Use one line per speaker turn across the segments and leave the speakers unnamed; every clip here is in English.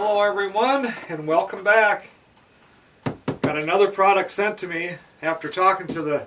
Hello everyone and welcome back. Got another product sent to me after talking to the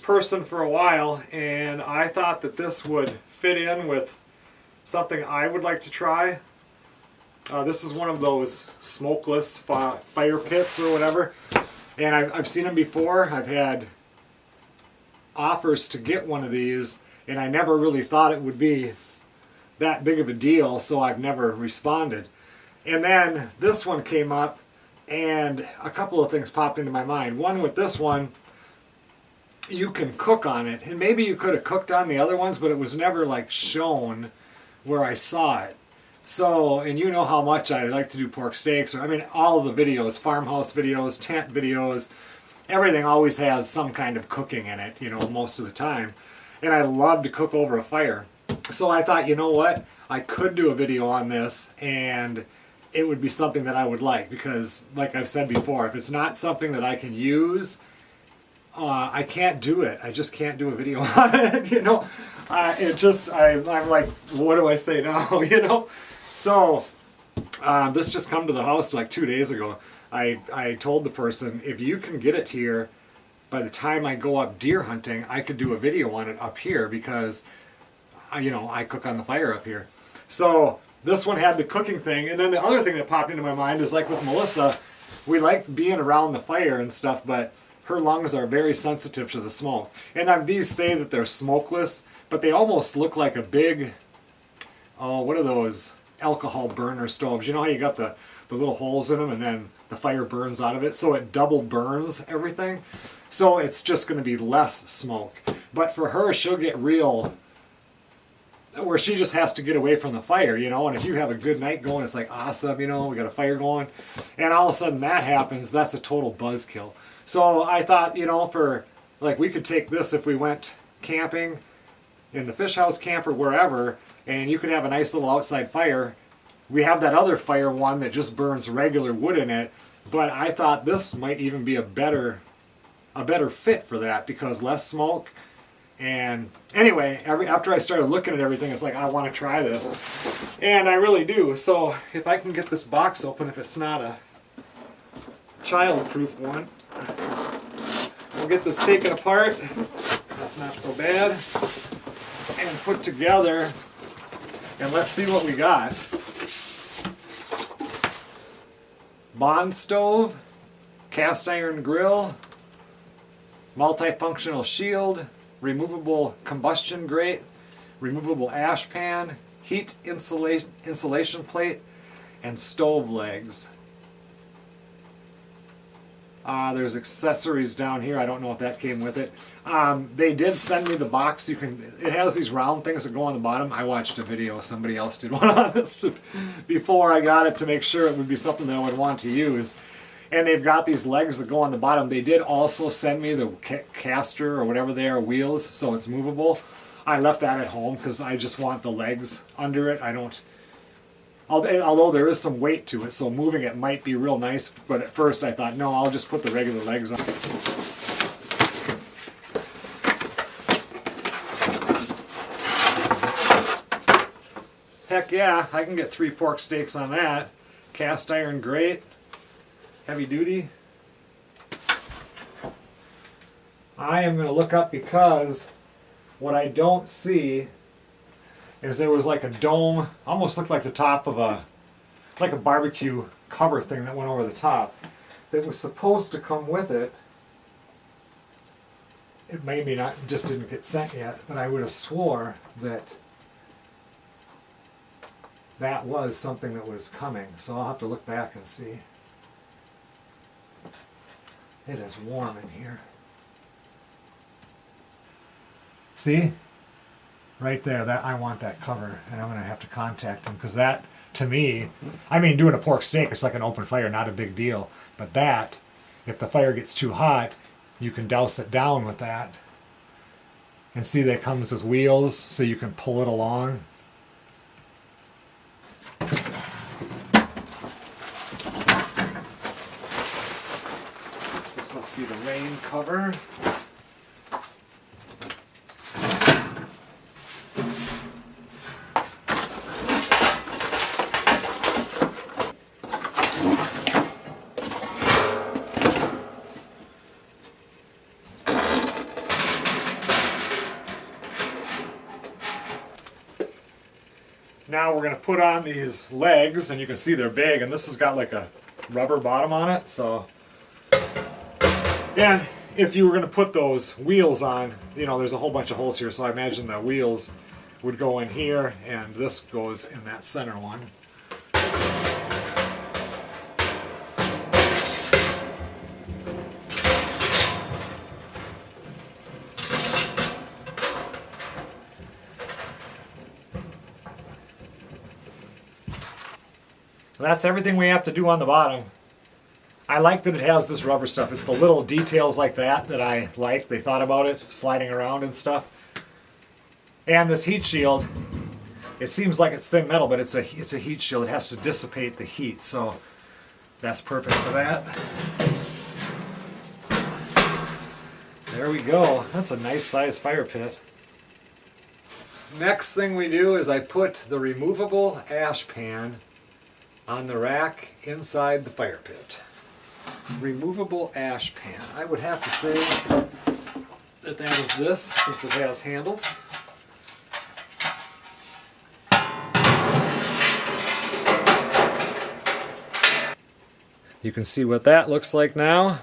person for a while, and I thought that this would fit in with something I would like to try. This is one of those smokeless fire pits or whatever, and I've seen them before. I've had offers to get one of these, and I never really thought it would be that big of a deal, so I've never responded. And then this one came up, and a couple of things popped into my mind. One, with this one, you can cook on it, and maybe you could have cooked on the other ones, but it was never like shown where I saw it. So, and you know how much I like to do pork steaks, or I mean all of the videos, farmhouse videos, tent videos, everything always has some kind of cooking in it, you know, most of the time. And I love to cook over a fire. So I thought, you know what, I could do a video on this, and it would be something that I would like, because like I've said before, if it's not something that I can use, I can't do it. I just can't do a video on it, you know. I'm like, what do I say now, you know? So this just come to the house like 2 days ago. I told the person, if you can get it here by the time I go up deer hunting, I could do a video on it up here, because you know, I cook on the fire up here. So this one had the cooking thing, and then the other thing that popped into my mind is, like with Melissa, we like being around the fire and stuff, but her lungs are very sensitive to the smoke. And these say that they're smokeless, but they almost look like a big, what are those alcohol burner stoves? You know how you got the little holes in them, and then the fire burns out of it, so it double burns everything. So it's just going to be less smoke. But for her, she'll get real, where she just has to get away from the fire, you know. And if you have a good night going, it's like awesome, you know, we got a fire going, and all of a sudden that happens, that's a total buzzkill. So I thought, you know, for like, we could take this if we went camping in the fish house camp or wherever, and you could have a nice little outside fire. We have that other fire one that just burns regular wood in it, but I thought this might even be a better fit for that, because less smoke. And anyway, after I started looking at everything, it's like, I want to try this, and I really do. So if I can get this box open, if it's not a child-proof one, we'll get this taken apart. That's not so bad, and put together, and let's see what we got. BondStove, cast iron grill, multifunctional shield, removable combustion grate, removable ash pan, heat insulation plate, and stove legs. There's accessories down here. I don't know if that came with it. They did send me the box. It has these round things that go on the bottom. I watched a video, somebody else did one on this before I got it, to make sure it would be something that I would want to use. And they've got these legs that go on the bottom. They did also send me the caster or whatever they are, wheels, so it's movable. I left that at home because I just want the legs under it. I don't, although there is some weight to it, so moving it might be real nice, but at first I thought, no, I'll just put the regular legs on. Heck yeah, I can get 3 pork steaks on that. Cast iron grate. Heavy duty. I am going to look up, because what I don't see is there was like a dome, almost looked like the top of like a barbecue cover thing that went over the top, that was supposed to come with it. It maybe not, just didn't get sent yet, but I would have swore that that was something that was coming. So I'll have to look back and see. It is warm in here. See? Right there, that I want that cover, and I'm going to have to contact them, because that, to me, I mean, doing a pork steak, it's like an open fire, not a big deal. But that, if the fire gets too hot, you can douse it down with that. And see, that comes with wheels, so you can pull it along. This must be the rain cover. Now we're going to put on these legs, and you can see they're big, and this has got like a rubber bottom on it. So, and if you were going to put those wheels on, you know, there's a whole bunch of holes here, so I imagine the wheels would go in here, and this goes in that center one. That's everything we have to do on the bottom. I like that it has this rubber stuff. It's the little details like that that I like. They thought about it, sliding around and stuff. And this heat shield, it seems like it's thin metal, but it's a heat shield. It has to dissipate the heat, so that's perfect for that. There we go. That's a nice size fire pit. Next thing we do is I put the removable ash pan on the rack inside the fire pit. Removable ash pan. I would have to say that that is this, since it has handles. You can see what that looks like now.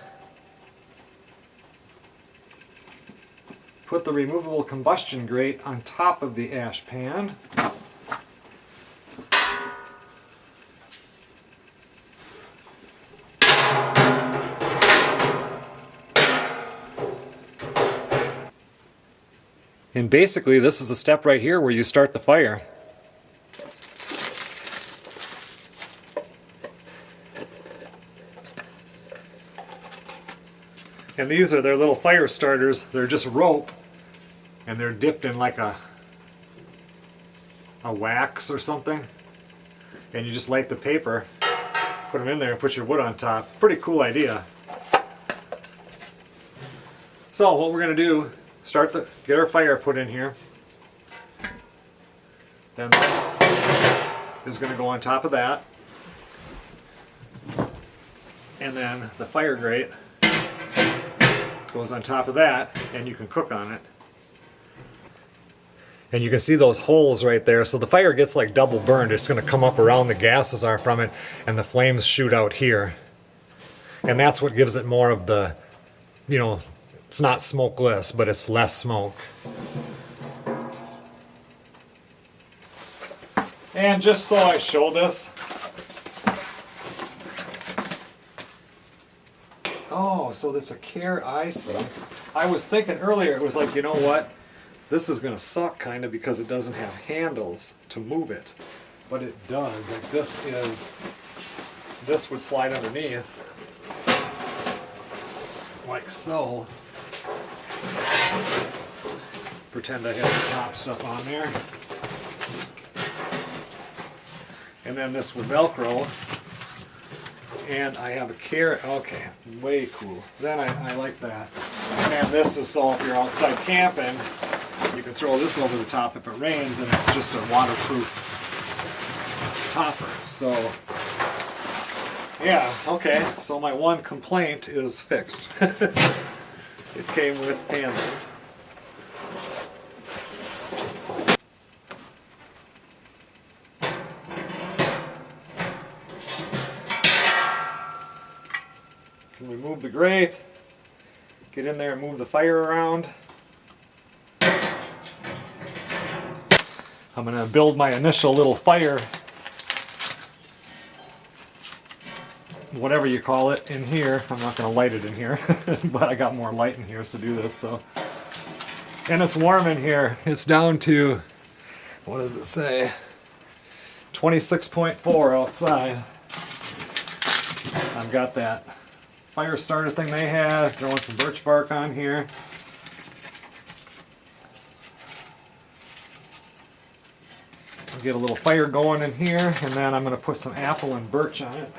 Put the removable combustion grate on top of the ash pan. And basically, this is the step right here where you start the fire. And these are their little fire starters. They're just rope, and they're dipped in like a wax or something. And you just light the paper, put them in there, and put your wood on top. Pretty cool idea. So what we're going to do, get our fire put in here. Then this is going to go on top of that. And then the fire grate goes on top of that, and you can cook on it. And you can see those holes right there, so the fire gets like double burned. It's going to come up around the gases are from it, and the flames shoot out here. And that's what gives it more of the, you know, it's not smokeless, but it's less smoke. And just so I show this, oh, so that's a Care IC. I was thinking earlier, it was like, you know what? This is going to suck kind of because it doesn't have handles to move it. But it does. Like this would slide underneath. Like so. Pretend I have the top stuff on there. And then this would Velcro. And I have a Care, okay, way cool. Then I like that. And this is so if you're outside camping, you can throw this over the top if it rains, and it's just a waterproof topper. So, yeah, okay, so my one complaint is fixed. It came with handles. Remove the grate, get in there and move the fire around. I'm going to build my initial little fire, whatever you call it, in here. I'm not going to light it in here, but I got more light in here to do this. So, and it's warm in here. It's down to, what does it say? 26.4 outside. I've got that fire starter thing they had, throwing some birch bark on here. I'll get a little fire going in here, and then I'm going to put some apple and birch on it.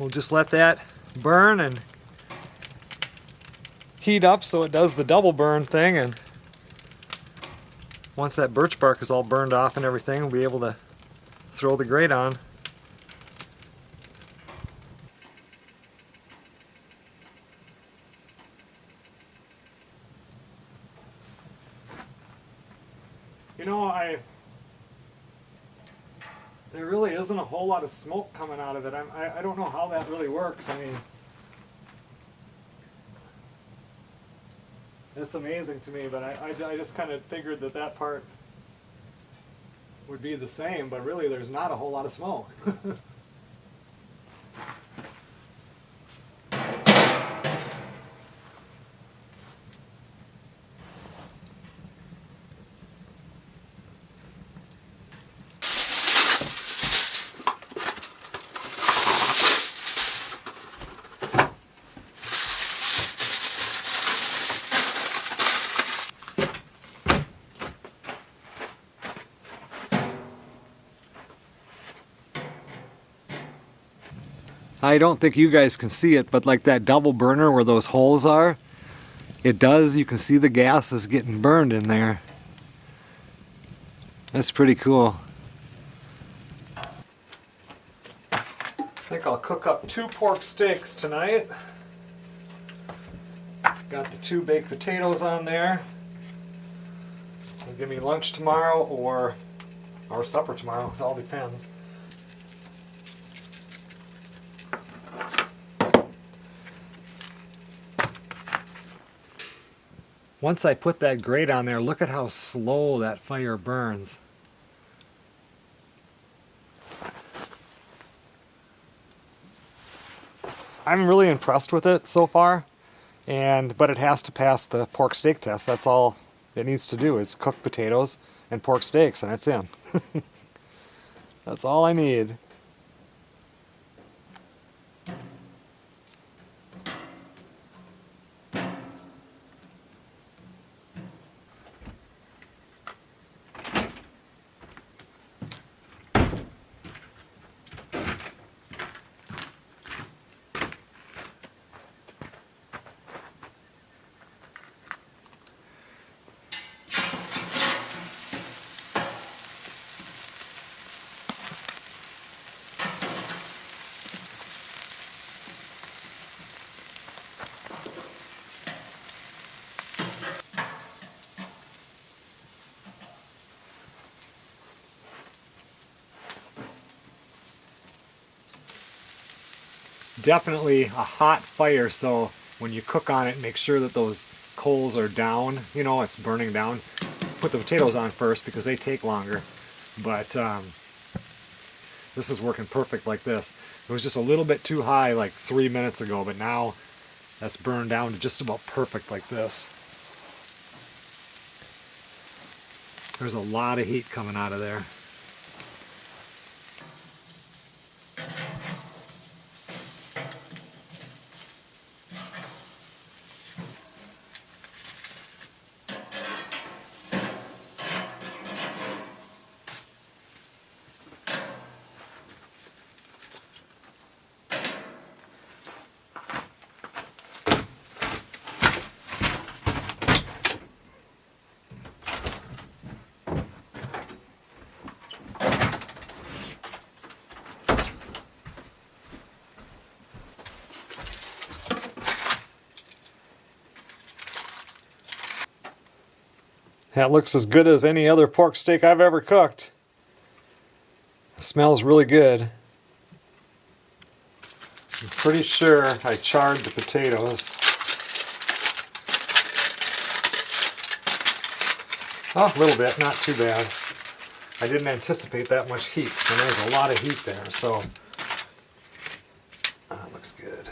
We'll just let that burn and heat up so it does the double burn thing, and once that birch bark is all burned off and everything, we'll be able to throw the grate on. You know, there really isn't a whole lot of smoke coming out of it. I don't know how that really works. I mean, it's amazing to me, but I just kind of figured that part would be the same, but really there's not a whole lot of smoke. I don't think you guys can see it, but like that double burner where those holes are, it does, you can see the gas is getting burned in there. That's pretty cool. I think I'll cook up 2 pork steaks tonight. Got the 2 baked potatoes on there. It'll give me lunch tomorrow or supper tomorrow, it all depends. Once I put that grate on there, look at how slow that fire burns. I'm really impressed with it so far, but it has to pass the pork steak test. That's all it needs to do, is cook potatoes and pork steaks, and it's in. That's all I need. Definitely a hot fire, so when you cook on it, make sure that those coals are down, you know, it's burning down. Put the potatoes on first because they take longer, but this is working perfect like this. It was just a little bit too high like 3 minutes ago, but now that's burned down to just about perfect like this. There's a lot of heat coming out of there. That looks as good as any other pork steak I've ever cooked. It smells really good. I'm pretty sure I charred the potatoes. Oh, a little bit, not too bad. I didn't anticipate that much heat, and there's a lot of heat there, so that looks good.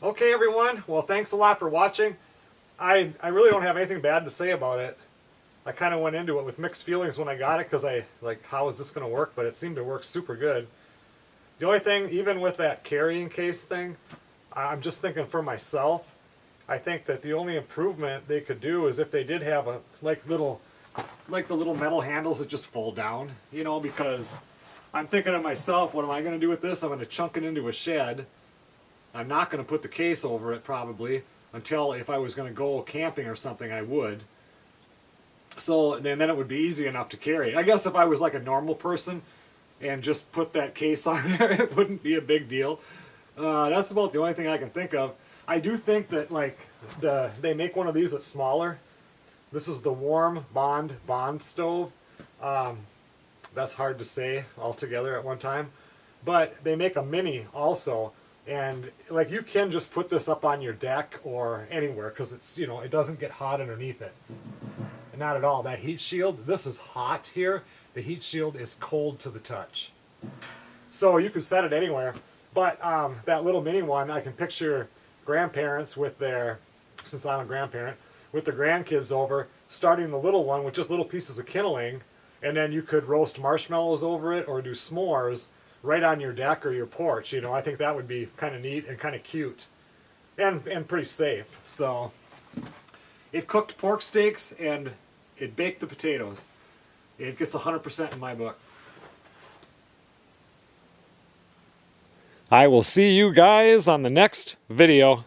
Okay everyone, well thanks a lot for watching. I really don't have anything bad to say about it. I kind of went into it with mixed feelings when I got it because I like, how is this going to work? But it seemed to work super good. The only thing, even with that carrying case thing, I'm just thinking for myself, I think that the only improvement they could do is if they did have a like the little metal handles that just fold down, you know, because I'm thinking of myself, what am I going to do with this? I'm going to chunk it into a shed. I'm not going to put the case over it probably until if I was going to go camping or something, I would. So then it would be easy enough to carry. I guess if I was like a normal person and just put that case on there, it wouldn't be a big deal. That's about the only thing I can think of. I do think that like they make one of these that's smaller. This is the WarmBond BondStove. That's hard to say altogether at one time. But they make a mini also. And like you can just put this up on your deck or anywhere because it's, you know, it doesn't get hot underneath it. Not at all. That heat shield, this is hot here. The heat shield is cold to the touch. So you can set it anywhere. But that little mini one, I can picture grandparents with their, since I'm a grandparent, with the grandkids over, starting the little one with just little pieces of kindling, and then you could roast marshmallows over it or do s'mores right on your deck or your porch. You know, I think that would be kind of neat and kind of cute and pretty safe. So it cooked pork steaks and it baked the potatoes. It gets 100% in my book. I will see you guys on the next video.